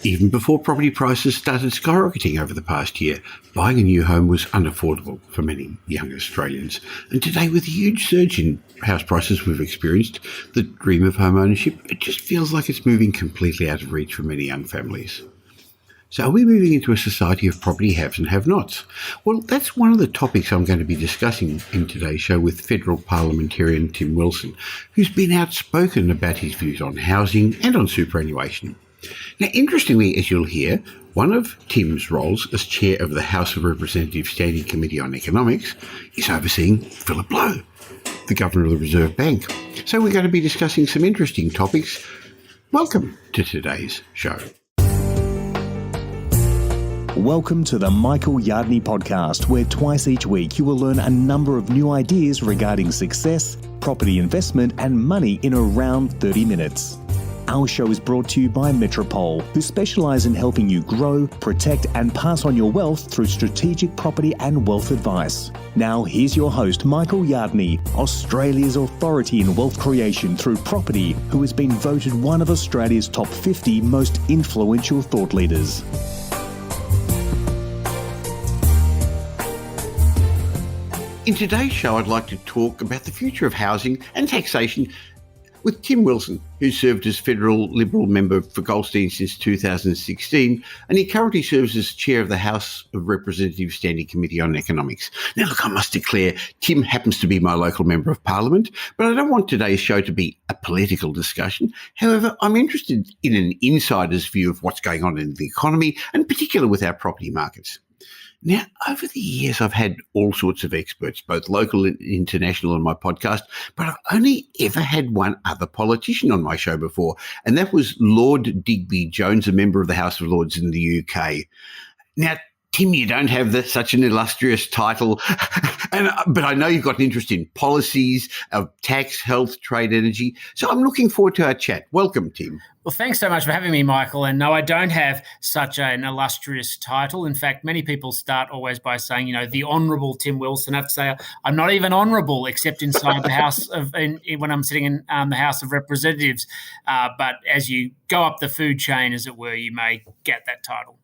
Even before property prices started skyrocketing over the past year, buying a new home was unaffordable for many young Australians. And today, with the huge surge in house prices we've experienced, the dream of home ownership, it just feels like it's moving completely out of reach for many young families. So are we moving into a society of property haves and have-nots? Well, that's one of the topics I'm going to be discussing in today's show with Federal Parliamentarian Tim Wilson, who's been outspoken about his views on housing and on superannuation. Now, interestingly, as you'll hear, one of Tim's roles as chair of the House of Representatives Standing Committee on Economics is overseeing Philip Lowe, the Governor of the Reserve Bank. So we're going to be discussing some interesting topics. Welcome to today's show. Welcome to the Michael Yardney podcast, where twice each week you will learn a number of new ideas regarding success, property investment and money in around 30 minutes. Our show is brought to you by Metropole, who specialise in helping you grow, protect and pass on your wealth through strategic property and wealth advice. Now here's your host, Michael Yardney, Australia's authority in wealth creation through property, who has been voted one of Australia's top 50 most influential thought leaders. In today's show, I'd like to talk about the future of housing and taxation with Tim Wilson, who served as Federal Liberal member for Goldstein since 2016, and he currently serves as chair of the House of Representatives Standing Committee on Economics. Now, look, I must declare, Tim happens to be my local member of Parliament, but I don't want today's show to be a political discussion. However, I'm interested in an insider's view of what's going on in the economy, and in particular with our property markets. Now, over the years, I've had all sorts of experts, both local and international, on my podcast, but I've only ever had one other politician on my show before, and that was Lord Digby Jones, a member of the House of Lords in the UK. Now, Tim, you don't have such an illustrious title, but I know you've got an interest in policies, of tax, health, trade, energy. So I'm looking forward to our chat. Welcome, Tim. Well, thanks so much for having me, Michael. And no, I don't have such an illustrious title. In fact, many people start always by saying, the Honourable Tim Wilson. I have to say, I'm not even honourable except inside the House when I'm sitting in the House of Representatives. But as you go up the food chain, as it were, you may get that title.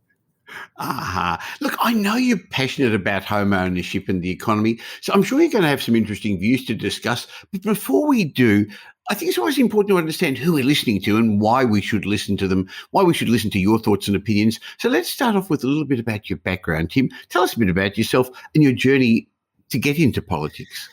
Look, I know you're passionate about home ownership and the economy, so I'm sure you're going to have some interesting views to discuss. But before we do, I think it's always important to understand who we're listening to and why we should listen to them, why we should listen to your thoughts and opinions. So let's start off with a little bit about your background, Tim. Tell us a bit about yourself and your journey to get into politics.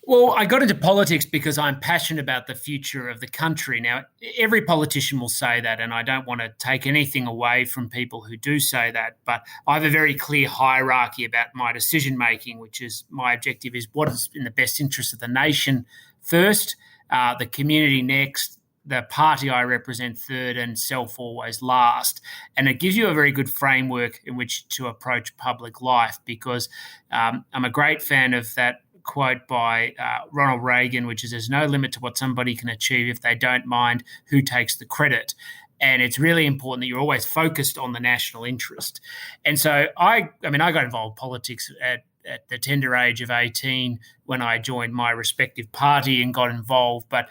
Well, I got into politics because I'm passionate about the future of the country. Now, every politician will say that, and I don't want to take anything away from people who do say that, but I have a very clear hierarchy about my decision-making, which is my objective is what is in the best interest of the nation first, the community next, the party I represent third, and self always last. And it gives you a very good framework in which to approach public life because I'm a great fan of that quote by Ronald Reagan, which is there's no limit to what somebody can achieve if they don't mind who takes the credit. And it's really important that you're always focused on the national interest. And so I got involved in politics at the tender age of 18 when I joined my respective party and got involved. But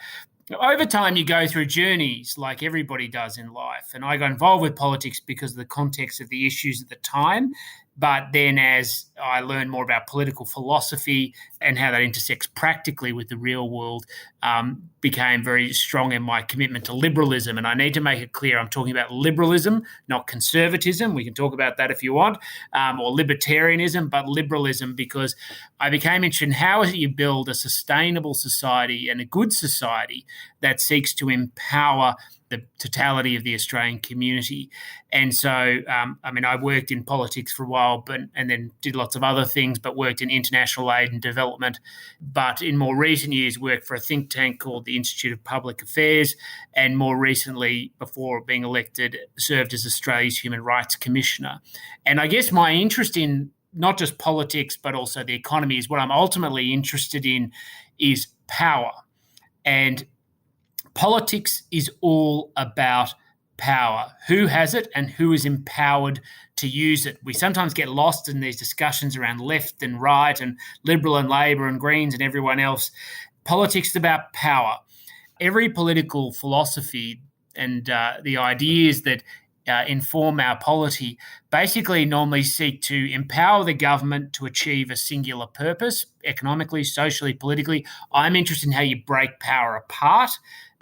over time, you go through journeys like everybody does in life. And I got involved with politics because of the context of the issues at the time. But then as I learned more about political philosophy and how that intersects practically with the real world, became very strong in my commitment to liberalism. And I need to make it clear, I'm talking about liberalism, not conservatism. We can talk about that if you want, or libertarianism, but liberalism, because I became interested in how is it you build a sustainable society and a good society that seeks to empower the totality of the Australian community. And so, I worked in politics for a while, and then did lots of other things, but worked in international aid and development. But in more recent years, worked for a think tank called the Institute of Public Affairs, and more recently, before being elected, served as Australia's Human Rights Commissioner. And I guess my interest in not just politics, but also the economy is what I'm ultimately interested in is power. And politics is all about power. Who has it and who is empowered to use it? We sometimes get lost in these discussions around left and right and Liberal and Labor and Greens and everyone else. Politics is about power. Every political philosophy and the ideas that inform our polity basically normally seek to empower the government to achieve a singular purpose, economically, socially, politically. I'm interested in how you break power apart,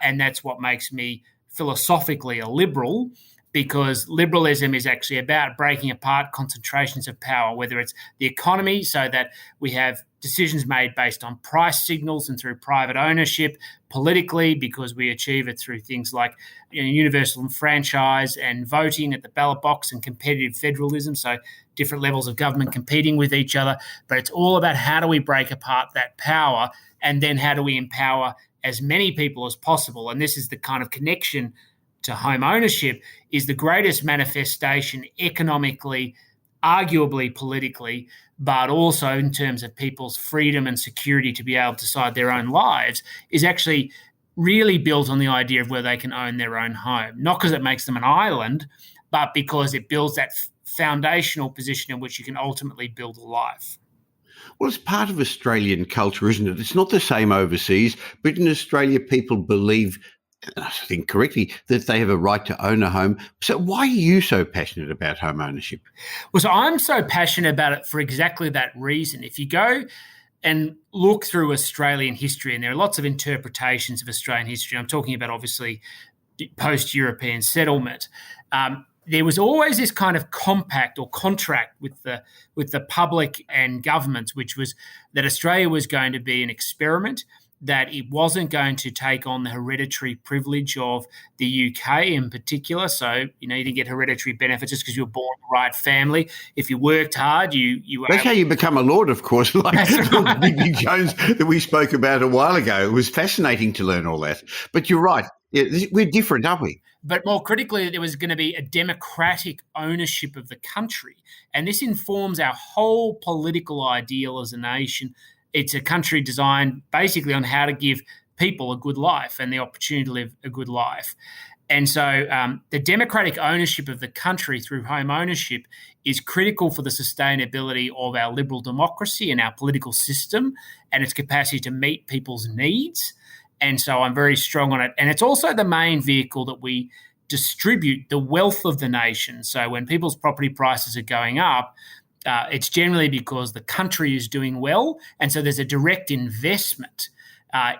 and that's what makes me philosophically a liberal, because liberalism is actually about breaking apart concentrations of power, whether it's the economy, so that we have decisions made based on price signals and through private ownership, politically, because we achieve it through things like universal franchise and voting at the ballot box and competitive federalism, so different levels of government competing with each other. But it's all about how do we break apart that power, and then how do we empower as many people as possible. And this is the kind of connection to home ownership, is the greatest manifestation economically, arguably politically, but also in terms of people's freedom and security to be able to decide their own lives, is actually really built on the idea of where they can own their own home. Not because it makes them an island, but because it builds that foundational position in which you can ultimately build a life. Well, it's part of Australian culture, isn't it? It's not the same overseas, but in Australia, people believe, I think correctly, that they have a right to own a home. So why are you so passionate about home ownership? Well, so I'm so passionate about it for exactly that reason. If you go and look through Australian history, and there are lots of interpretations of Australian history, I'm talking about obviously post-European settlement, there was always this kind of compact or contract with the public and governments, which was that Australia was going to be an experiment, that it wasn't going to take on the hereditary privilege of the UK in particular. So, you didn't get hereditary benefits just because you were born in the right family. If you worked hard, you were... That's how you become a lord, of course, like right. Big Jones that we spoke about a while ago. It was fascinating to learn all that. But you're right. We're different, aren't we? But more critically, there was going to be a democratic ownership of the country. And this informs our whole political ideal as a nation. It's a country designed basically on how to give people a good life and the opportunity to live a good life. And so the democratic ownership of the country through home ownership is critical for the sustainability of our liberal democracy and our political system and its capacity to meet people's needs. And so I'm very strong on it. And it's also the main vehicle that we distribute the wealth of the nation. So when people's property prices are going up, it's generally because the country is doing well, and so there's a direct investment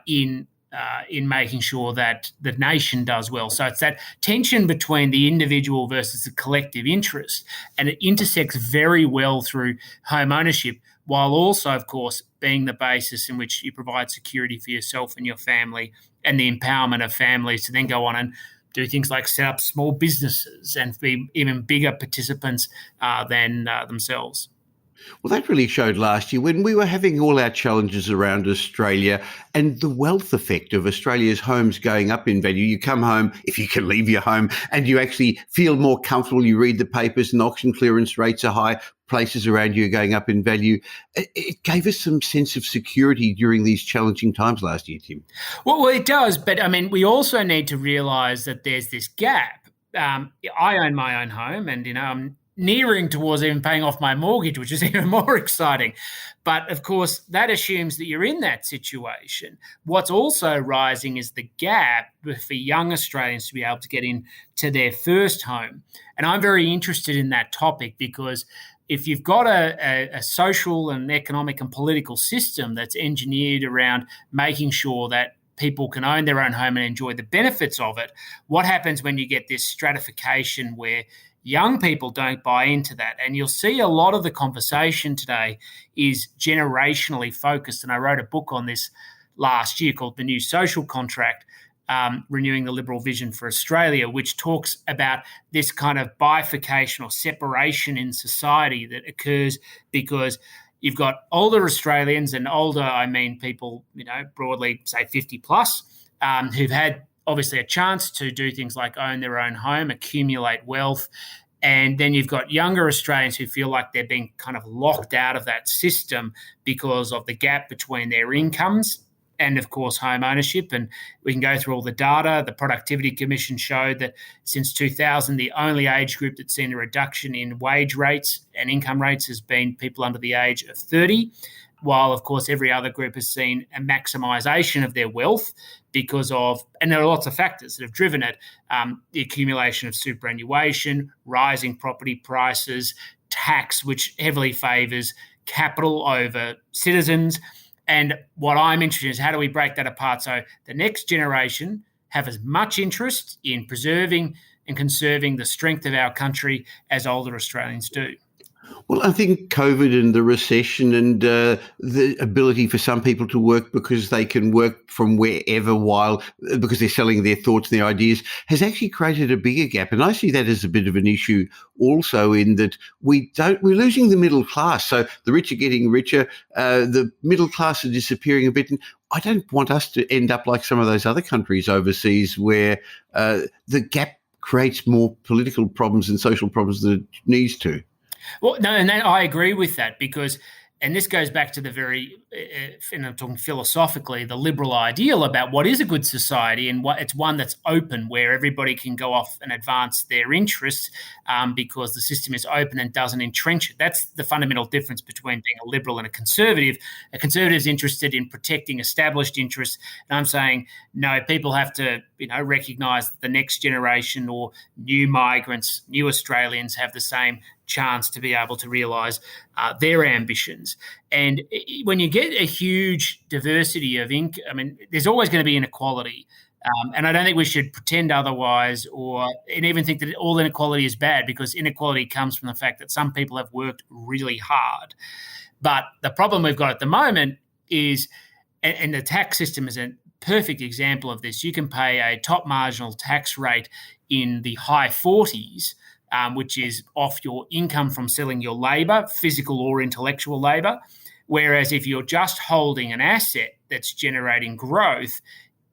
in making sure that the nation does well. So it's that tension between the individual versus the collective interest, and it intersects very well through home ownership, while also, of course, being the basis in which you provide security for yourself and your family, and the empowerment of families to then go on and do things like set up small businesses and be even bigger participants than themselves. Well, that really showed last year when we were having all our challenges around Australia and the wealth effect of Australia's homes going up in value. You come home, if you can leave your home, and you actually feel more comfortable. You read the papers and auction clearance rates are high. Places around you are going up in value. It gave us some sense of security during these challenging times last year, Tim. Well, it does. But, I mean, we also need to realise that there's this gap. I own my own home and, I'm nearing towards even paying off my mortgage, which is even more exciting. But, of course, that assumes that you're in that situation. What's also rising is the gap for young Australians to be able to get into their first home. And I'm very interested in that topic because if you've got a social and economic and political system that's engineered around making sure that people can own their own home and enjoy the benefits of it, what happens when you get this stratification where young people don't buy into that? And you'll see a lot of the conversation today is generationally focused. And I wrote a book on this last year called The New Social Contract, Renewing the Liberal Vision for Australia, which talks about this kind of bifurcation or separation in society that occurs because you've got older Australians, and older, I mean people, broadly say 50 plus, who've had obviously a chance to do things like own their own home, accumulate wealth. And then you've got younger Australians who feel like they're being kind of locked out of that system because of the gap between their incomes and, of course, home ownership. And we can go through all the data. The Productivity Commission showed that since 2000, the only age group that's seen a reduction in wage rates and income rates has been people under the age of 30. while, of course, every other group has seen a maximisation of their wealth because of, and there are lots of factors that have driven it, the accumulation of superannuation, rising property prices, tax, which heavily favours capital over citizens. And what I'm interested in is how do we break that apart so the next generation have as much interest in preserving and conserving the strength of our country as older Australians do. Well, I think COVID and the recession and the ability for some people to work because they can work from wherever because they're selling their thoughts and their ideas has actually created a bigger gap. And I see that as a bit of an issue also in that we're losing the middle class. So the rich are getting richer, the middle class are disappearing a bit. And I don't want us to end up like some of those other countries overseas where the gap creates more political problems and social problems than it needs to. Well, no, and I agree with that because, and this goes back to the very, and I'm talking philosophically, the liberal ideal about what is a good society and what it's one that's open where everybody can go off and advance their interests because the system is open and doesn't entrench it. That's the fundamental difference between being a liberal and a conservative. A conservative is interested in protecting established interests, and I'm saying no. People have to, recognise that the next generation or new migrants, new Australians have the same chance to be able to realise their ambitions. And when you get a huge diversity of income, there's always going to be inequality. And I don't think we should pretend otherwise and even think that all inequality is bad, because inequality comes from the fact that some people have worked really hard. But the problem we've got at the moment is, and the tax system is a perfect example of this, you can pay a top marginal tax rate in the high 40s, which is off your income from selling your labour, physical or intellectual labour. Whereas if you're just holding an asset that's generating growth,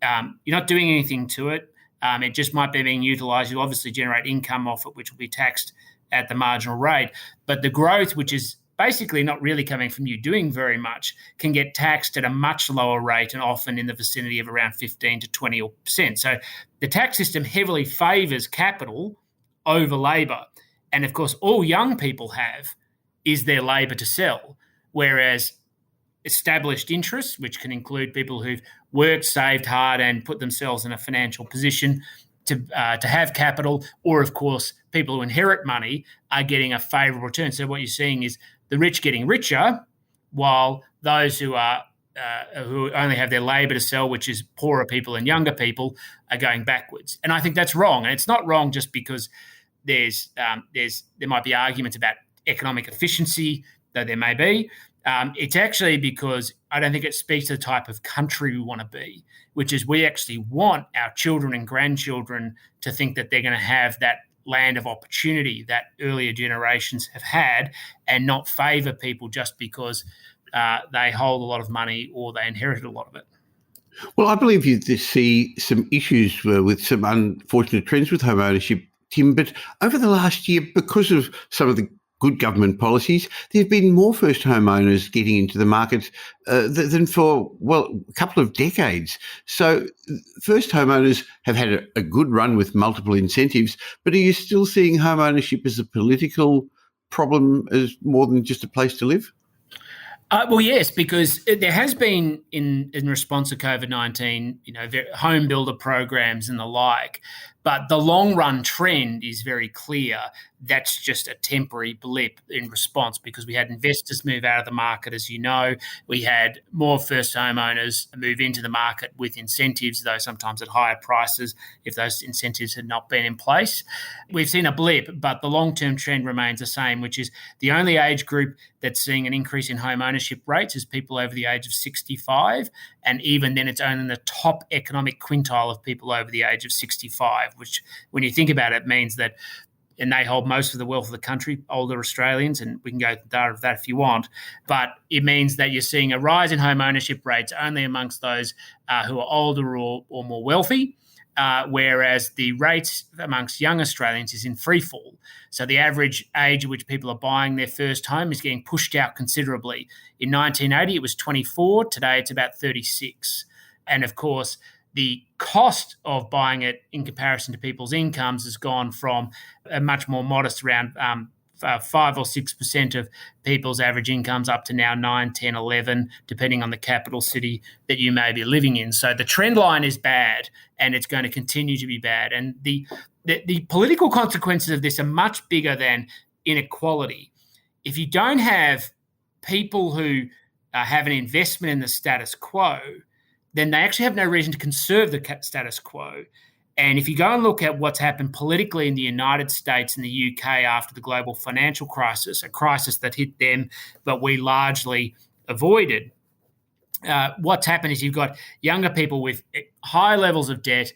you're not doing anything to it. It just might be being utilised. You obviously generate income off it, which will be taxed at the marginal rate. But the growth, which is basically not really coming from you doing very much, can get taxed at a much lower rate and often in the vicinity of around 15 to 20%. So the tax system heavily favours capital over labour. And of course, all young people have is their labour to sell, whereas established interests, which can include people who've worked, saved hard and put themselves in a financial position to have capital, or of course, people who inherit money are getting a favourable return. So what you're seeing is the rich getting richer, while those who only have their labour to sell, which is poorer people and younger people, are going backwards. And I think that's wrong. And it's not wrong just because there might be arguments about economic efficiency, though there may be. It's actually because I don't think it speaks to the type of country we want to be, which is we actually want our children and grandchildren to think that they're going to have that land of opportunity that earlier generations have had, and not favour people just because they hold a lot of money or they inherited a lot of it. Well, I believe you see some issues with some unfortunate trends with home ownership, Tim, but over the last year, because of some of the good government policies, there have been more first homeowners getting into the market than for, a couple of decades. So first homeowners have had a good run with multiple incentives, but are you still seeing home ownership as a political problem, as more than just a place to live? Well, yes, because there has been, in response to COVID-19, home builder programs and the like, but the long-run trend is very clear. That's just a temporary blip in response, because we had investors move out of the market, as you know. We had more first homeowners move into the market with incentives, though sometimes at higher prices if those incentives had not been in place. We've seen a blip, but the long-term trend remains the same, which is the only age group that's seeing an increase in home ownership rates is people over the age of 65. And even then, it's only in the top economic quintile of people over the age of 65, which, when you think about it, means that, and they hold most of the wealth of the country, older Australians, and we can go into data of that if you want, but it means that you're seeing a rise in home ownership rates only amongst those who are older or more wealthy, whereas the rates amongst young Australians is in free fall. So the average age at which people are buying their first home is getting pushed out considerably. In 1980, it was 24. Today, it's about 36. And of course, the cost of buying it in comparison to people's incomes has gone from a much more modest around 5 or 6% of people's average incomes up to now 9, 10, 11, depending on the capital city that you may be living in. So the trend line is bad, and it's going to continue to be bad. And the political consequences of this are much bigger than inequality. If you don't have people who have an investment in the status quo, then they actually have no reason to conserve the status quo. And if you go and look at what's happened politically in the United States and the UK after the global financial crisis, a crisis that hit them but we largely avoided, what's happened is you've got younger people with high levels of debt,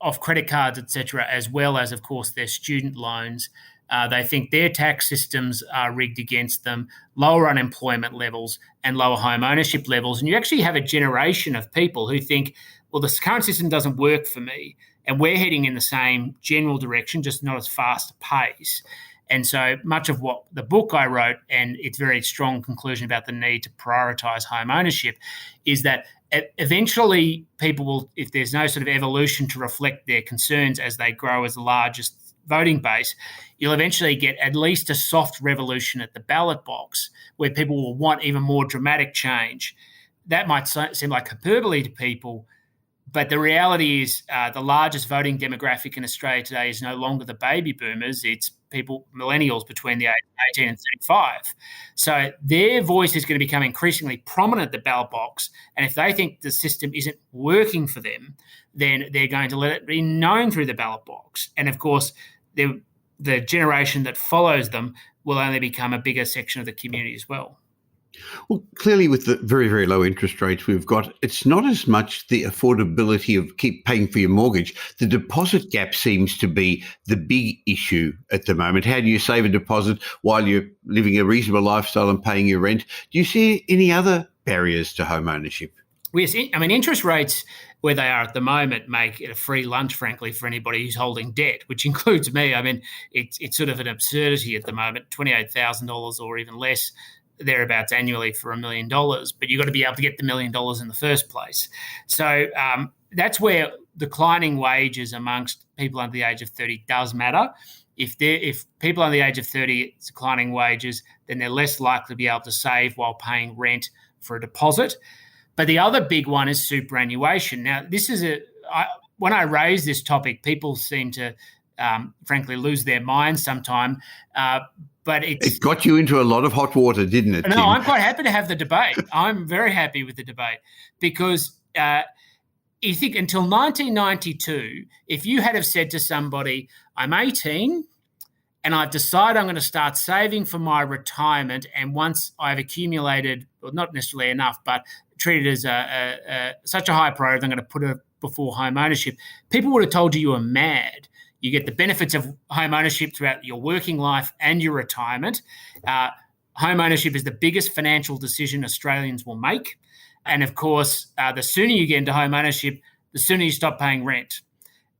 off credit cards, etc., as well as, of course, their student loans. They think their tax systems are rigged against them, lower unemployment levels and lower home ownership levels. And you actually have a generation of people who think, well, the current system doesn't work for me, and we're heading in the same general direction, just not as fast a pace. And so much of what the book I wrote, and its very strong conclusion about the need to prioritise home ownership, is that eventually people will, if there's no sort of evolution to reflect their concerns as they grow as the largest voting base, you'll eventually get at least a soft revolution at the ballot box where people will want even more dramatic change. That might seem like hyperbole to people, but the reality is the largest voting demographic in Australia today is no longer the baby boomers. It's people, millennials between the age of 18 and 35. So their voice is going to become increasingly prominent at the ballot box. And if they think the system isn't working for them, then they're going to let it be known through the ballot box. And of course, the generation that follows them will only become a bigger section of the community as well. Well, clearly with the very, very low interest rates we've got, it's not as much the affordability of keep paying for your mortgage. The deposit gap seems to be the big issue at the moment. How do you save a deposit while you're living a reasonable lifestyle and paying your rent? Do you see any other barriers to home ownership? Yes, I mean, interest rates where they are at the moment make it a free lunch, frankly, for anybody who's holding debt, which includes me. I mean, it's sort of an absurdity at the moment, $28,000 or even less thereabouts annually for $1 million, but you've got to be able to get the $1 million in the first place. So that's where declining wages amongst people under the age of 30 does matter. If people under the age of 30 it's declining wages, then they're less likely to be able to save while paying rent for a deposit. But the other big one is superannuation. Now, this is when I raise this topic, people seem to, frankly, lose their minds sometime. But it got you into a lot of hot water, didn't it, No, Tim? I'm quite happy to have the debate. I'm very happy with the debate because you think until 1992, if you had have said to somebody, I'm 18 and I've decided I'm going to start saving for my retirement, and once I've accumulated, well, not necessarily enough, but treated as such a high priority, I'm going to put it before home ownership, people would have told you were mad. You get the benefits of home ownership throughout your working life and your retirement. Home ownership is the biggest financial decision Australians will make. And of course, the sooner you get into home ownership, the sooner you stop paying rent.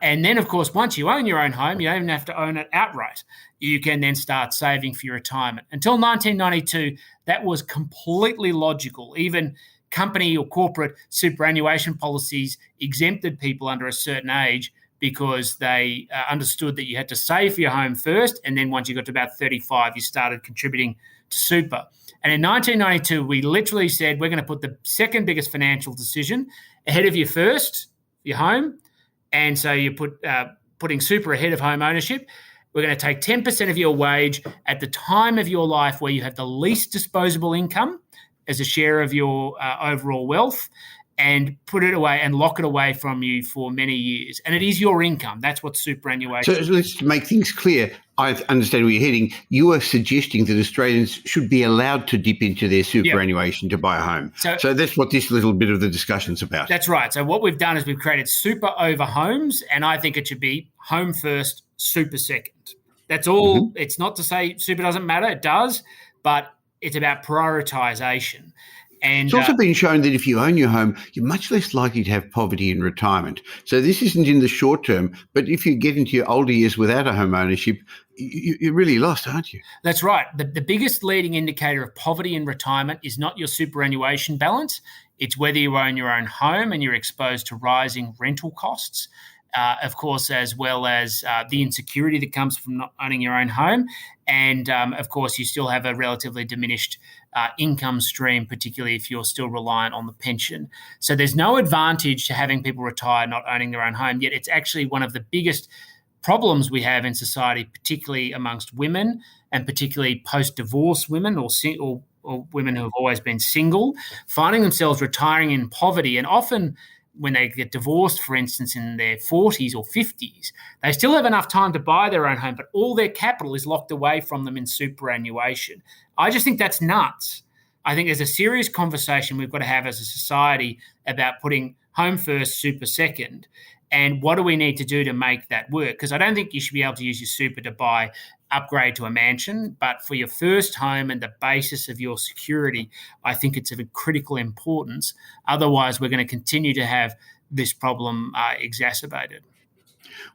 And then, of course, once you own your own home, you don't even have to own it outright. You can then start saving for your retirement. Until 1992, that was completely logical. Even company or corporate superannuation policies exempted people under a certain age because they understood that you had to save for your home first, and then once you got to about 35, you started contributing to super. And in 1992, we literally said we're going to put the second biggest financial decision ahead of your first, your home, and so you putting super ahead of home ownership. We're going to take 10% of your wage at the time of your life where you have the least disposable income as a share of your overall wealth, and put it away and lock it away from you for many years. And it is your income. That's what superannuation is. So let's make things clear. I understand where you're heading. You are suggesting that Australians should be allowed to dip into their superannuation to buy a home. So that's what this little bit of the discussion's about. That's right. So what we've done is we've created super over homes, and I think it should be home first, super second. That's all. Mm-hmm. It's not to say super doesn't matter. It does, but it's about prioritisation. And it's also been shown that if you own your home, you're much less likely to have poverty in retirement. So this isn't in the short term, but if you get into your older years without a home ownership, you're really lost, aren't you? That's right. The biggest leading indicator of poverty in retirement is not your superannuation balance. It's whether you own your own home and you're exposed to rising rental costs. of course, as well as the insecurity that comes from not owning your own home. And, of course, you still have a relatively diminished income stream, particularly if you're still reliant on the pension. So there's no advantage to having people retire not owning their own home, yet it's actually one of the biggest problems we have in society, particularly amongst women and particularly post-divorce women or women who have always been single, finding themselves retiring in poverty. And often when they get divorced, for instance, in their 40s or 50s, they still have enough time to buy their own home, but all their capital is locked away from them in superannuation. I just think that's nuts. I think there's a serious conversation we've got to have as a society about putting home first, super second. And what do we need to do to make that work? Because I don't think you should be able to use your super to upgrade to a mansion, but for your first home and the basis of your security, I think it's of critical importance. Otherwise, we're going to continue to have this problem exacerbated.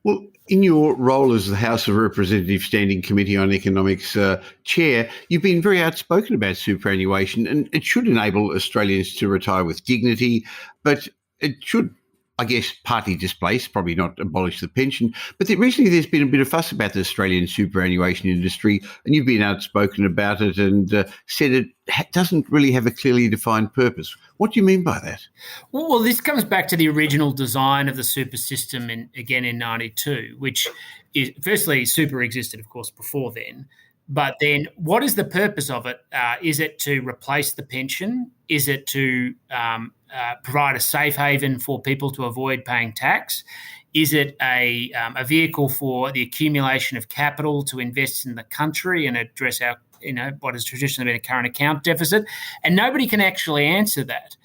Well, in your role as the House of Representatives Standing Committee on Economics chair, you've been very outspoken about superannuation, and it should enable Australians to retire with dignity, but it should, I guess, partly displace, probably not abolish the pension. But recently there's been a bit of fuss about the Australian superannuation industry, and you've been outspoken about it and said it doesn't really have a clearly defined purpose. What do you mean by that? Well, this comes back to the original design of the super system in 92, which is, firstly, super existed, of course, before then. But then what is the purpose of it? Is it to replace the pension? Is it to provide a safe haven for people to avoid paying tax? Is it a vehicle for the accumulation of capital to invest in the country and address our, what has traditionally been a current account deficit? And nobody can actually answer that.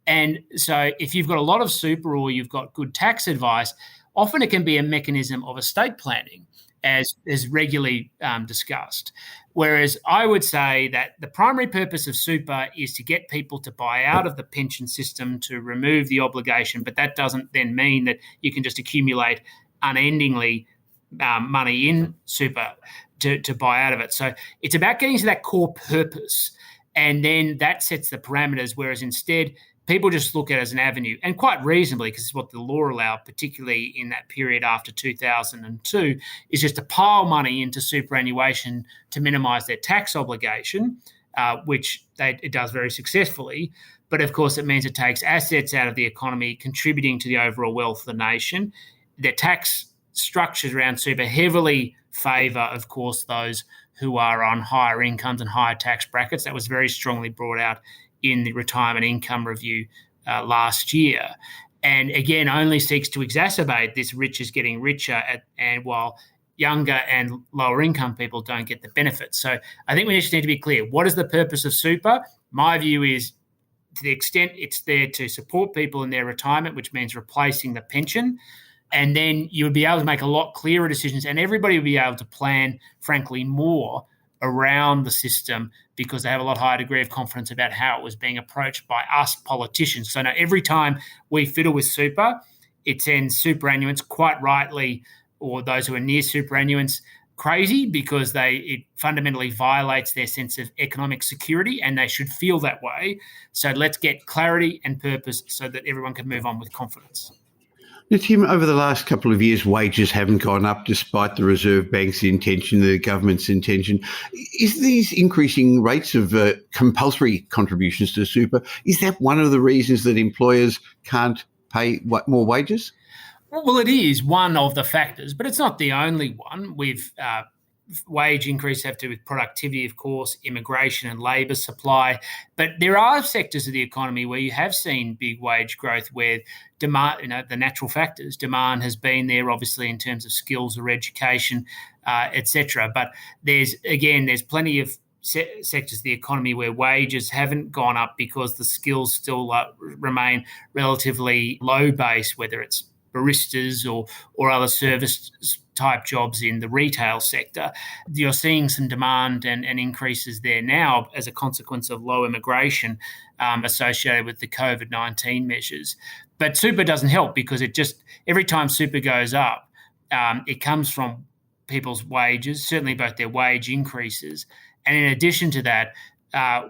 And so if you've got a lot of super or you've got good tax advice, often it can be a mechanism of estate planning, as is regularly discussed. Whereas I would say that the primary purpose of super is to get people to buy out of the pension system, to remove the obligation, but that doesn't then mean that you can just accumulate unendingly money in super to buy out of it. So it's about getting to that core purpose, and then that sets the parameters, whereas instead people just look at it as an avenue, and quite reasonably, because it's what the law allowed, particularly in that period after 2002, is just to pile money into superannuation to minimise their tax obligation, which it does very successfully. But of course, it means it takes assets out of the economy, contributing to the overall wealth of the nation. The tax structures around super heavily favour, of course, those who are on higher incomes and higher tax brackets. That was very strongly brought out in the Retirement Income Review last year, and again only seeks to exacerbate this rich is getting richer, and while younger and lower income people don't get the benefits. So I think we just need to be clear. What is the purpose of super? My view is, to the extent it's there to support people in their retirement, which means replacing the pension, and then you would be able to make a lot clearer decisions, and everybody would be able to plan, frankly, more around the system, because they have a lot higher degree of confidence about how it was being approached by us politicians. So now every time we fiddle with super, it sends superannuants, quite rightly, or those who are near superannuants, crazy, because it fundamentally violates their sense of economic security, and they should feel that way. So let's get clarity and purpose so that everyone can move on with confidence. Now, Tim, over the last couple of years, wages haven't gone up despite the Reserve Bank's intention, the government's intention. Is these increasing rates of compulsory contributions to super, is that one of the reasons that employers can't pay more wages? Well, it is one of the factors, but it's not the only one. Wage increases have to do with productivity, of course, immigration and labour supply. But there are sectors of the economy where you have seen big wage growth, where demand, the natural factors, demand has been there, obviously, in terms of skills or education, etc. But there's plenty of sectors of the economy where wages haven't gone up because the skills still remain relatively low base, whether it's baristas or other service type jobs in the retail sector. You're seeing some demand and increases there now as a consequence of low immigration associated with the COVID-19 measures. But super doesn't help, because every time super goes up, it comes from people's wages, certainly both their wage increases. And in addition to that,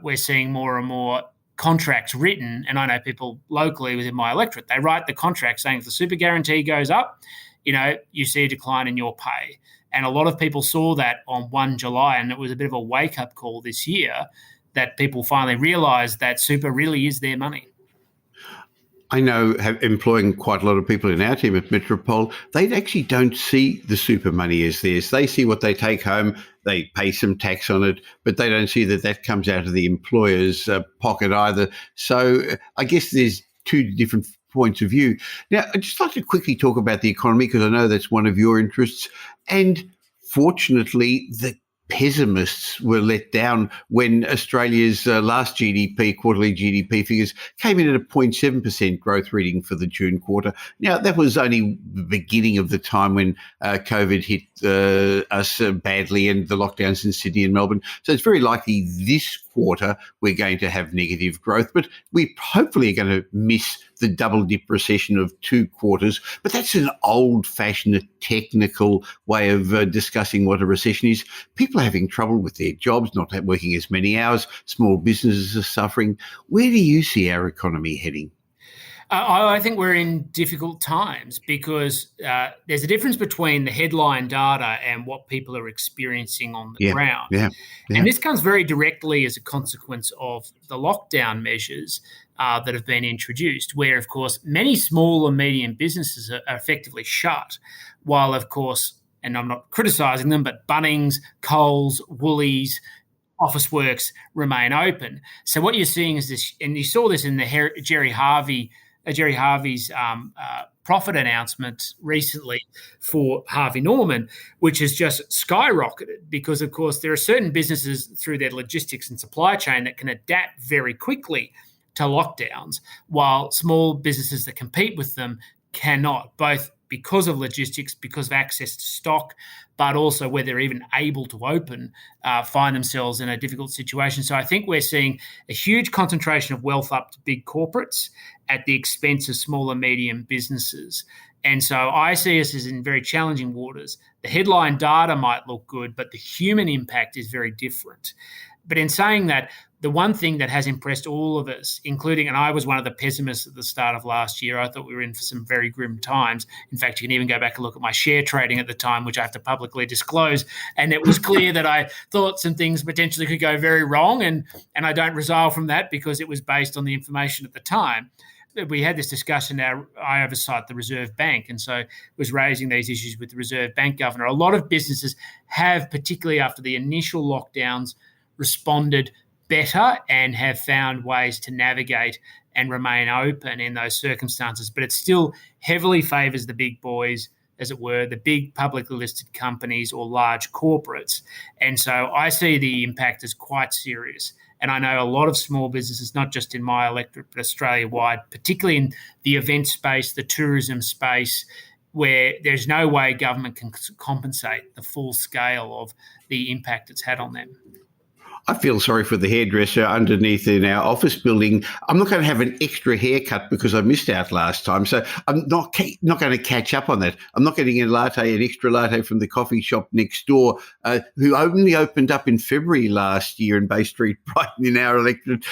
we're seeing more and more contracts written, and I know people locally within my electorate, they write the contract saying if the super guarantee goes up, you see a decline in your pay. And a lot of people saw that on 1 July, and it was a bit of a wake-up call this year that people finally realised that super really is their money. I know, employing quite a lot of people in our team at Metropole, they actually don't see the super money as theirs. They see what they take home, they pay some tax on it, but they don't see that comes out of the employer's pocket either. So I guess there's two different points of view. Now, I'd just like to quickly talk about the economy because I know that's one of your interests. And fortunately, the pessimists were let down when Australia's last quarterly GDP figures came in at a 0.7% growth reading for the June quarter. Now, that was only the beginning of the time when COVID hit us badly and the lockdowns in Sydney and Melbourne. So it's very likely this quarter we're going to have negative growth, but we hopefully are going to miss the double dip recession of 2 quarters. But that's an old-fashioned technical way of discussing what a recession is. People are having trouble with their jobs, not working as many hours. Small businesses are suffering. Where do you see our economy heading? I think we're in difficult times because there's a difference between the headline data and what people are experiencing on the ground. Yeah. And this comes very directly as a consequence of the lockdown measures that have been introduced, where, of course, many small and medium businesses are effectively shut, while, of course, and I'm not criticising them, but Bunnings, Coles, Woolies, Officeworks remain open. So what you're seeing is this, and you saw this in the Jerry Harvey's profit announcement recently for Harvey Norman, which has just skyrocketed because, of course, there are certain businesses through their logistics and supply chain that can adapt very quickly to lockdowns, while small businesses that compete with them cannot, both because of logistics, because of access to stock, but also where they're even able to open, find themselves in a difficult situation. So I think we're seeing a huge concentration of wealth up to big corporates at the expense of small and medium businesses. And so I see us as in very challenging waters. The headline data might look good, but the human impact is very different. But in saying that, the one thing that has impressed all of us, including, and I was one of the pessimists at the start of last year, I thought we were in for some very grim times. In fact, you can even go back and look at my share trading at the time, which I have to publicly disclose. And it was clear that I thought some things potentially could go very wrong. And I don't resile from that because it was based on the information at the time. We had this discussion now. I oversight the Reserve Bank, and so was raising these issues with the Reserve Bank governor. A lot of businesses have, particularly after the initial lockdowns, responded better and have found ways to navigate and remain open in those circumstances. But it still heavily favours the big boys, as it were, the big publicly listed companies or large corporates. And so I see the impact as quite serious. And I know a lot of small businesses, not just in my electorate, but Australia-wide, particularly in the event space, the tourism space, where there's no way government can compensate the full scale of the impact it's had on them. I feel sorry for the hairdresser underneath in our office building. I'm not going to have an extra haircut because I missed out last time, so I'm not going to catch up on that. I'm not getting an extra latte from the coffee shop next door, who only opened up in February last year in Bay Street, Brighton, in our electorate,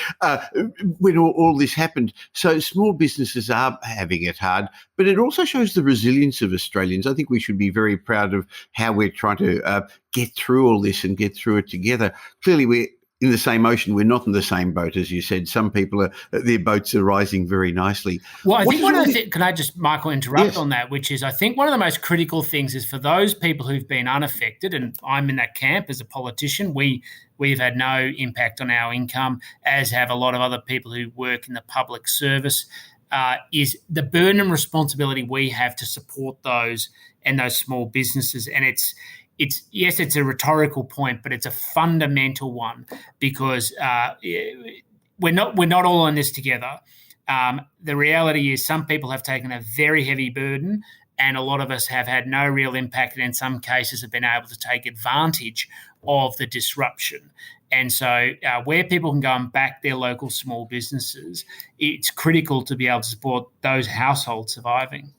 when all this happened. So small businesses are having it hard, but it also shows the resilience of Australians. I think we should be very proud of how we're trying to get through all this and get through it together. Clearly, we're in the same ocean. We're not in the same boat, as you said. Some people, their boats are rising very nicely. Well, I think one of the things, can I just, Michael, interrupt on that, which is I think one of the most critical things is for those people who've been unaffected, and I'm in that camp as a politician, we've had no impact on our income, as have a lot of other people who work in the public service, is the burden and responsibility we have to support those and those small businesses. And it's a rhetorical point, but it's a fundamental one because we're not all on this together. The reality is some people have taken a very heavy burden, and a lot of us have had no real impact, and in some cases have been able to take advantage of the disruption. And so where people can go and back their local small businesses, it's critical to be able to support those households surviving.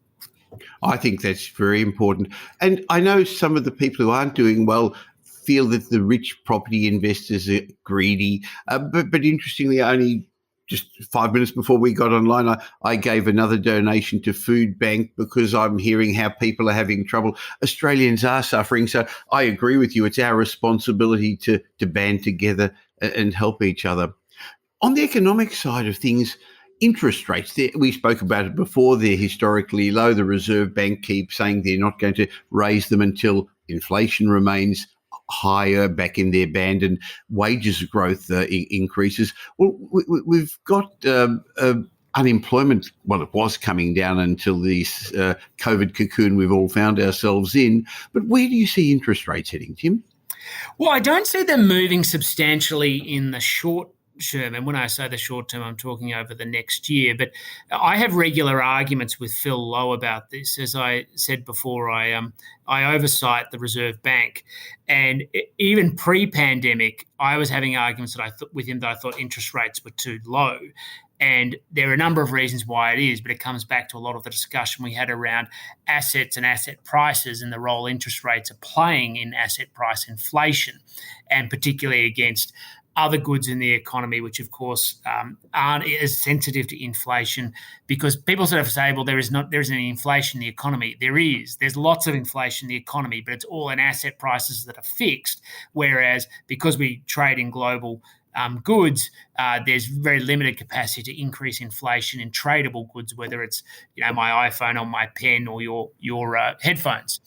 I think that's very important. And I know some of the people who aren't doing well feel that the rich property investors are greedy, but interestingly, only just 5 minutes before we got online, I gave another donation to Food Bank because I'm hearing how people are having trouble. Australians are suffering. So I agree with you. It's our responsibility to band together and help each other. On the economic side of things, interest rates, we spoke about it before, they're historically low. The Reserve Bank keeps saying they're not going to raise them until inflation remains higher, back in their band, and wages growth increases. Well, we've got unemployment, well, it was coming down until this COVID cocoon we've all found ourselves in. But where do you see interest rates heading, Tim? Well, I don't see them moving substantially in the short term. And when I say the short term, I'm talking over the next year. But I have regular arguments with Phil Lowe about this. As I said before, I oversight the Reserve Bank. And even pre-pandemic, I was having arguments with him that I thought interest rates were too low. And there are a number of reasons why it is, but it comes back to a lot of the discussion we had around assets and asset prices and the role interest rates are playing in asset price inflation, and particularly against other goods in the economy, which of course aren't as sensitive to inflation, because people sort of say, well, there isn't any inflation in the economy. There's lots of inflation in the economy, but it's all in asset prices that are fixed. Whereas because we trade in global goods, there's very limited capacity to increase inflation in tradable goods, whether it's my iPhone or my pen or your headphones.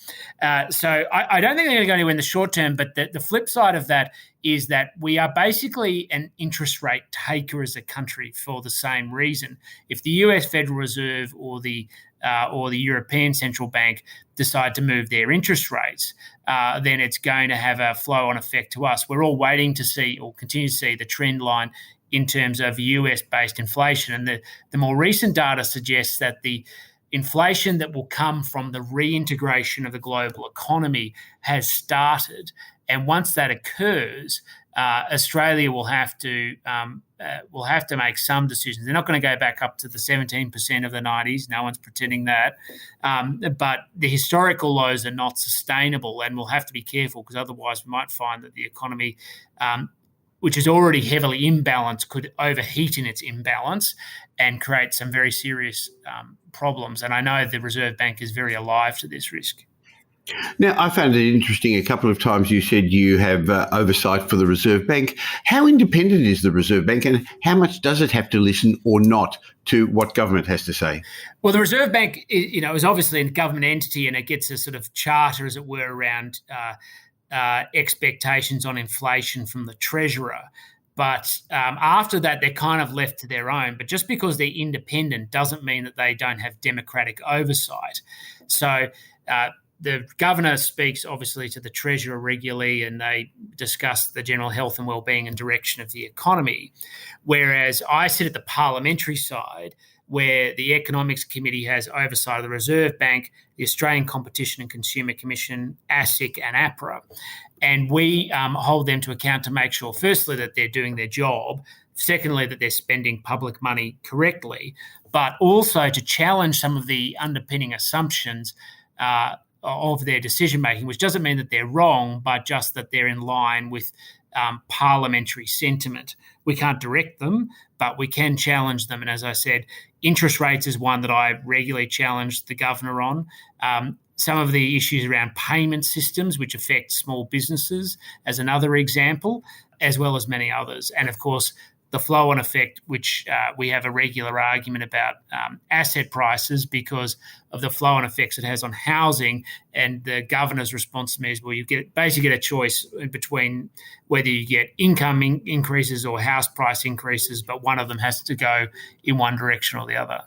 So I don't think they're going to go anywhere in the short term. But the flip side of that is that we are basically an interest rate taker as a country for the same reason. If the US Federal Reserve or the European Central Bank decide to move their interest rates, then it's going to have a flow-on effect to us. We're all waiting to see, or continue to see, the trend line in terms of US-based inflation. And the more recent data suggests that the inflation that will come from the reintegration of the global economy has started. And once that occurs, Australia will have to make some decisions. They're not going to go back up to the 17% of the 90s. No one's pretending that. But the historical lows are not sustainable, and we'll have to be careful, because otherwise we might find that the economy, which is already heavily imbalanced, could overheat in its imbalance and create some very serious problems. And I know the Reserve Bank is very alive to this risk. Now, I found it interesting. A couple of times you said you have oversight for the Reserve Bank. How independent is the Reserve Bank, and how much does it have to listen or not to what government has to say? Well, the Reserve Bank, is obviously a government entity, and it gets a sort of charter, as it were, around expectations on inflation from the Treasurer. But after that, they're kind of left to their own. But just because they're independent doesn't mean that they don't have democratic oversight. So the governor speaks obviously to the Treasurer regularly, and they discuss the general health and wellbeing and direction of the economy. Whereas I sit at the parliamentary side, where the Economics Committee has oversight of the Reserve Bank, the Australian Competition and Consumer Commission, ASIC and APRA. And we hold them to account to make sure, firstly, that they're doing their job, secondly, that they're spending public money correctly, but also to challenge some of the underpinning assumptions of their decision-making, which doesn't mean that they're wrong, but just that they're in line with parliamentary sentiment. We can't direct them, but we can challenge them. And as I said, interest rates is one that I regularly challenge the governor on. Some of the issues around payment systems, which affect small businesses, as another example, as well as many others. And of course, the flow-on effect, which we have a regular argument about asset prices because of the flow-on effects it has on housing. And the governor's response to me is, well, you basically get a choice between whether you get income increases or house price increases, but one of them has to go in one direction or the other.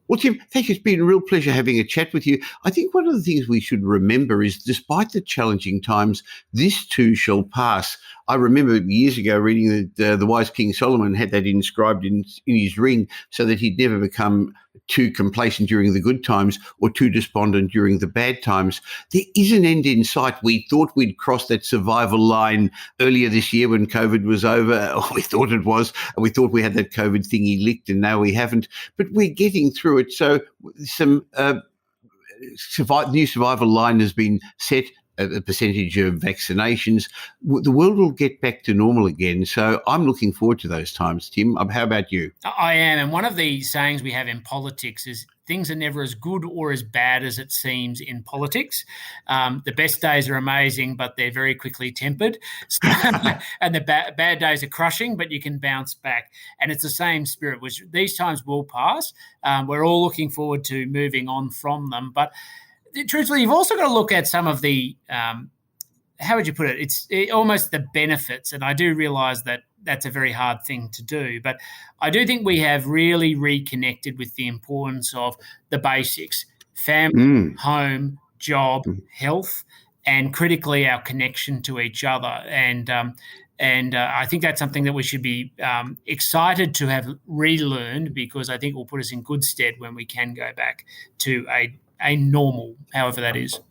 Well, Tim, thank you. It's been a real pleasure having a chat with you. I think one of the things we should remember is, despite the challenging times, this too shall pass. I remember years ago reading that the wise King Solomon had that inscribed in his ring so that he'd never become too complacent during the good times or too despondent during the bad times. There is an end in sight. We thought we'd crossed that survival line earlier this year when COVID was over, or we thought it was, and we thought we had that COVID thingy licked, and now we haven't. But we're getting through it. So some new survival line has been set. a percentage of vaccinations, the world will get back to normal again. So I'm looking forward to those times, Tim. How about you? I am. And one of the sayings we have in politics is things are never as good or as bad as it seems in politics. The best days are amazing, but they're very quickly tempered. And the bad days are crushing, but you can bounce back. And it's the same spirit, which these times will pass. We're all looking forward to moving on from them. But truthfully, you've also got to look at some of the, how would you put it? It's almost the benefits. And I do realise that that's a very hard thing to do. But I do think we have really reconnected with the importance of the basics: family, home, job, health, and critically our connection to each other. And I think that's something that we should be excited to have relearned, because I think it will put us in good stead when we can go back to a normal, however that is.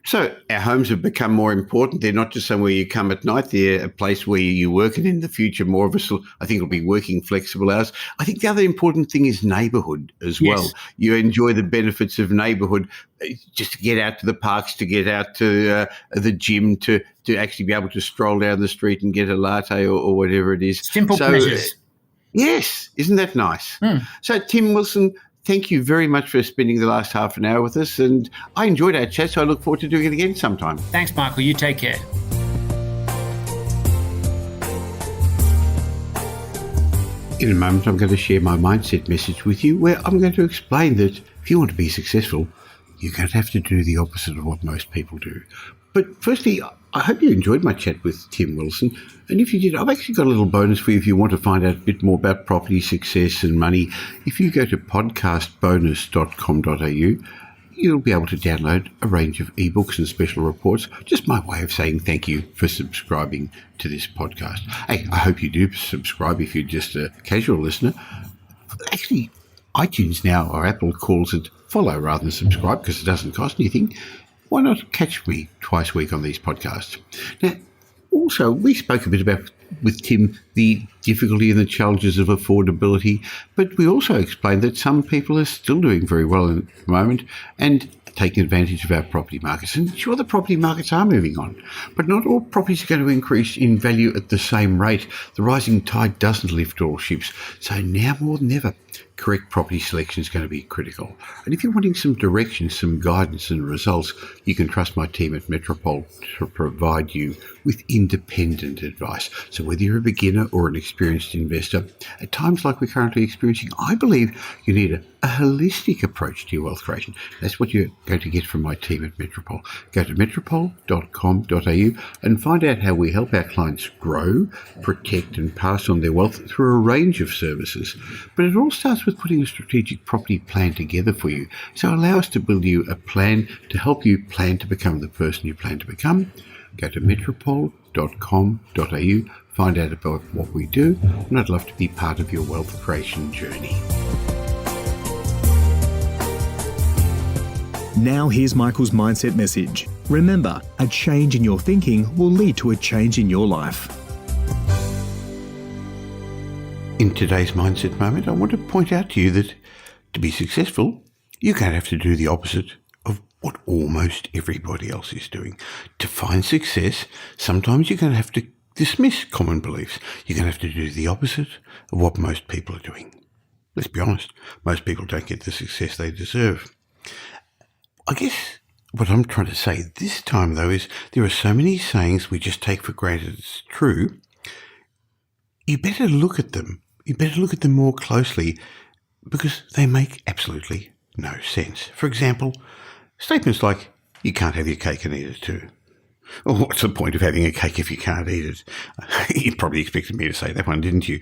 So our homes have become more important. They're not just somewhere you come at night. They're a place where you work, and in the future, more of us, I think, will be working flexible hours. I think the other important thing is neighbourhood as well. You enjoy the benefits of neighbourhood, just to get out to the parks, to get out to the gym, to actually be able to stroll down the street and get a latte or whatever it is. Simple pleasures. Yes, isn't that nice? So, Tim Wilson, thank you very much for spending the last half an hour with us, and I enjoyed our chat, so I look forward to doing it again sometime. Thanks, Michael. You take care. In a moment, I'm going to share my mindset message with you, where I'm going to explain that if you want to be successful, you're going to have to do the opposite of what most people do. But firstly, I hope you enjoyed my chat with Tim Wilson. And if you did, I've actually got a little bonus for you if you want to find out a bit more about property, success and money. If you go to podcastbonus.com.au, you'll be able to download a range of ebooks and special reports. Just my way of saying thank you for subscribing to this podcast. Hey, I hope you do subscribe if you're just a casual listener. Actually, iTunes now, or Apple, calls it follow rather than subscribe, because it doesn't cost anything. Why not catch me twice a week on these podcasts? Now, also, we spoke a bit about, with Tim, the difficulty and the challenges of affordability, but we also explained that some people are still doing very well at the moment and taking advantage of our property markets. And sure, the property markets are moving on, but not all properties are going to increase in value at the same rate. The rising tide doesn't lift all ships. So now more than ever, correct property selection is going to be critical. And if you're wanting some direction, some guidance and results, you can trust my team at Metropole to provide you with independent advice. So whether you're a beginner or an experienced investor, at times like we're currently experiencing, I believe you need a holistic approach to your wealth creation. That's what you're going to get from my team at Metropole. Go to metropole.com.au and find out how we help our clients grow, protect and pass on their wealth through a range of services. But it all starts with putting a strategic property plan together for you. So allow us to build you a plan to help you plan to become the person you plan to become. Go to metropole.com.au, find out about what we do, and I'd love to be part of your wealth creation journey. Now here's Michael's mindset message. Remember, a change in your thinking will lead to a change in your life. In today's mindset moment, I want to point out to you that to be successful, you're going to have to do the opposite of what almost everybody else is doing. To find success, sometimes you're going to have to dismiss common beliefs. You're going to have to do the opposite of what most people are doing. Let's be honest, most people don't get the success they deserve. I guess what I'm trying to say this time, though, is there are so many sayings we just take for granted it's true. You better look at them. You better look at them more closely, because they make absolutely no sense. For example, statements like, you can't have your cake and eat it too. Or what's the point of having a cake if you can't eat it? You probably expected me to say that one, didn't you?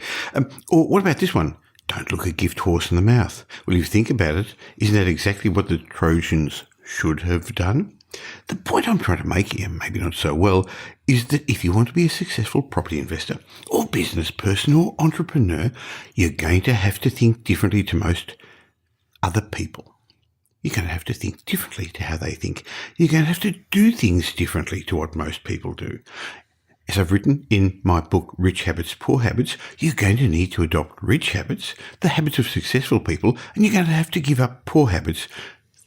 Or what about this one? Don't look a gift horse in the mouth. Well, if you think about it, isn't that exactly what the Trojans should have done? The point I'm trying to make here, maybe not so well, is that if you want to be a successful property investor or business person or entrepreneur, you're going to have to think differently to most other people. You're going to have to think differently to how they think. You're going to have to do things differently to what most people do. As I've written in my book, Rich Habits, Poor Habits, you're going to need to adopt rich habits, the habits of successful people, and you're going to have to give up poor habits,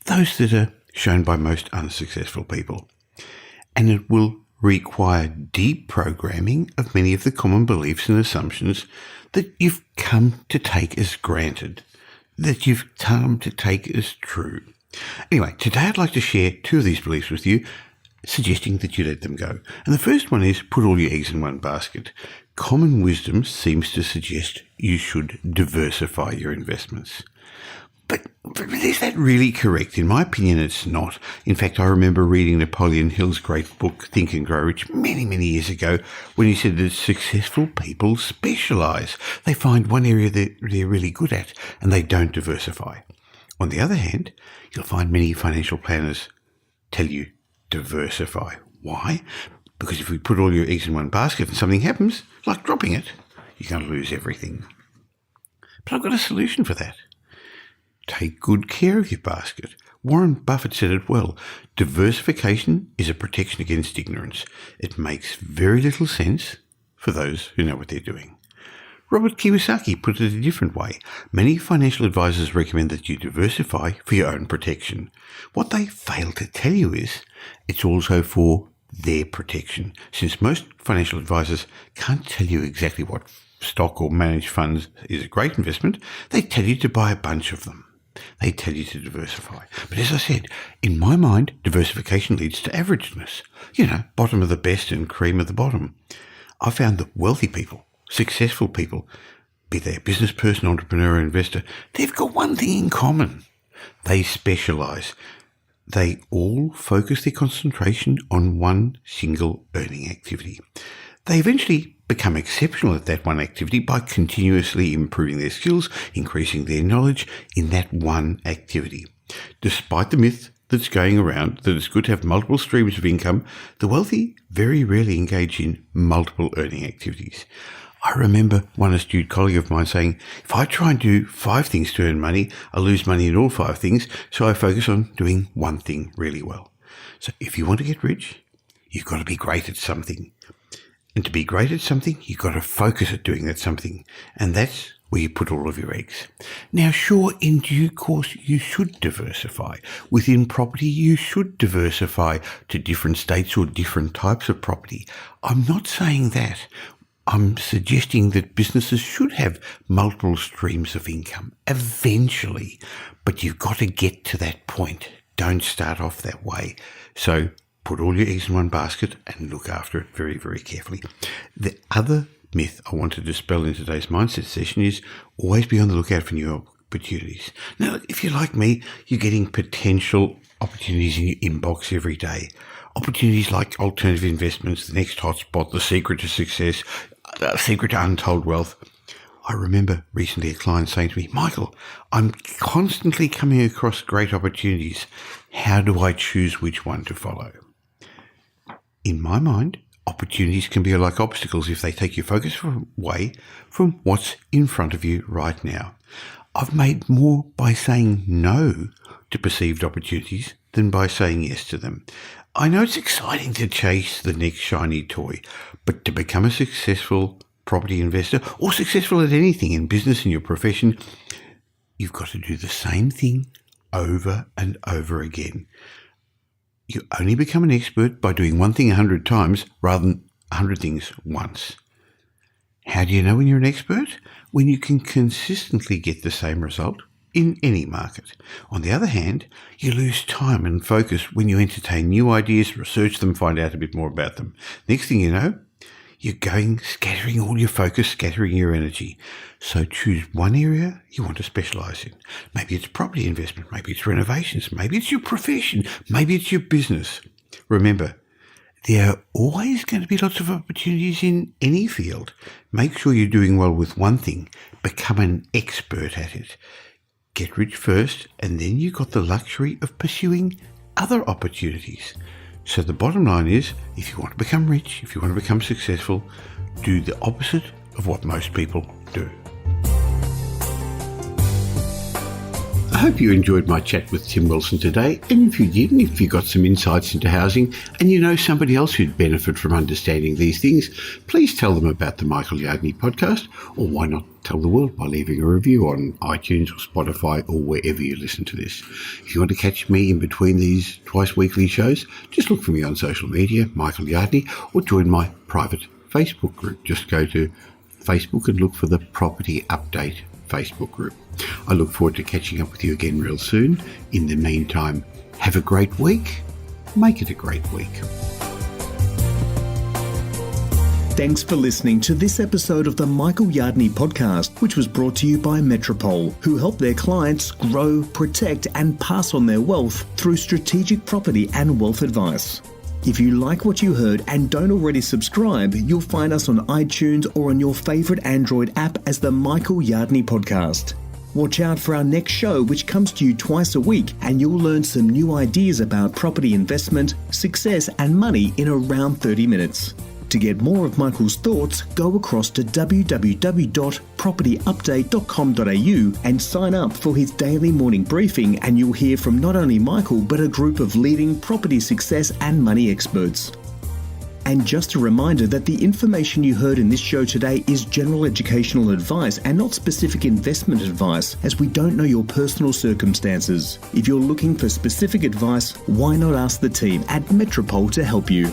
those that are shown by most unsuccessful people. and it will require deep programming of many of the common beliefs and assumptions that you've come to take as granted, that you've come to take as true. Anyway, today I'd like to share two of these beliefs with you, suggesting that you let them go. And the first one is put all your eggs in one basket. Common wisdom seems to suggest you should diversify your investments. But is that really correct? In my opinion, it's not. In fact, I remember reading Napoleon Hill's great book, Think and Grow Rich, many, many years ago, when he said that successful people specialise. They find one area that they're really good at, and they don't diversify. On the other hand, you'll find many financial planners tell you diversify. Why? Because if we put all your eggs in one basket and something happens, like dropping it, you're going to lose everything. But I've got a solution for that. Take good care of your basket. Warren Buffett said it well. Diversification is a protection against ignorance. It makes very little sense for those who know what they're doing. Robert Kiyosaki put it a different way. Many financial advisors recommend that you diversify for your own protection. What they fail to tell you is it's also for their protection. Since most financial advisors can't tell you exactly what stock or managed funds is a great investment, they tell you to buy a bunch of them. They tell you to diversify. But as I said, in my mind, diversification leads to averageness. Bottom of the best and cream of the bottom. I found that wealthy people, successful people, be they a business person, entrepreneur, or investor, they've got one thing in common. They specialise. They all focus their concentration on one single earning activity. They eventually become exceptional at that one activity by continuously improving their skills, increasing their knowledge in that one activity. Despite the myth that's going around that it's good to have multiple streams of income, the wealthy very rarely engage in multiple earning activities. I remember one astute colleague of mine saying, if I try and do 5 things to earn money, I lose money in all 5 things, so I focus on doing one thing really well. So if you want to get rich, you've got to be great at something. And to be great at something, you've got to focus at doing that something. And that's where you put all of your eggs. Now, sure, in due course, you should diversify. Within property, you should diversify to different states or different types of property. I'm not saying that. I'm suggesting that businesses should have multiple streams of income eventually, but you've got to get to that point. Don't start off that way. So put all your eggs in one basket and look after it very, very carefully. The other myth I want to dispel in today's mindset session is always be on the lookout for new opportunities. Now, if you're like me, you're getting potential opportunities in your inbox every day. Opportunities like alternative investments, the next hotspot, the secret to success, the secret to untold wealth. I remember recently a client saying to me, Michael, I'm constantly coming across great opportunities. How do I choose which one to follow? In my mind, opportunities can be like obstacles if they take your focus away from what's in front of you right now. I've made more by saying no to perceived opportunities than by saying yes to them. I know it's exciting to chase the next shiny toy, but to become a successful property investor or successful at anything in business in your profession, you've got to do the same thing over and over again. You only become an expert by doing one thing 100 times rather than 100 things once. How do you know when you're an expert? When you can consistently get the same result in any market. On the other hand, you lose time and focus when you entertain new ideas, research them, find out a bit more about them. Next thing you know, you're scattering all your focus, scattering your energy. So choose one area you want to specialise in. Maybe it's property investment, maybe it's renovations, maybe it's your profession, maybe it's your business. Remember, there are always going to be lots of opportunities in any field. Make sure you're doing well with one thing. Become an expert at it. Get rich first, and then you've got the luxury of pursuing other opportunities. So the bottom line is, if you want to become rich, if you want to become successful, do the opposite of what most people do. I hope you enjoyed my chat with Tim Wilson today, and if you did, and if you got some insights into housing and you know somebody else who'd benefit from understanding these things, please tell them about the Michael Yardney podcast, or why not tell the world by leaving a review on iTunes or Spotify or wherever you listen to this. If you want to catch me in between these twice weekly shows, just look for me on social media, Michael Yardney, or join my private Facebook group. Just go to Facebook and look for the Property Update Facebook group. I look forward to catching up with you again real soon. In the meantime, have a great week. Make it a great week. Thanks for listening to this episode of the Michael Yardney podcast, which was brought to you by Metropole, who help their clients grow, protect and pass on their wealth through strategic property and wealth advice. If you like what you heard and don't already subscribe, you'll find us on iTunes or on your favourite Android app as the Michael Yardney podcast. Watch out for our next show, which comes to you twice a week, and you'll learn some new ideas about property investment, success and money in around 30 minutes. To get more of Michael's thoughts, go across to www.propertyupdate.com.au and sign up for his daily morning briefing, and you'll hear from not only Michael but a group of leading property success and money experts. And just a reminder that the information you heard in this show today is general educational advice and not specific investment advice, as we don't know your personal circumstances. If you're looking for specific advice, why not ask the team at Metropole to help you?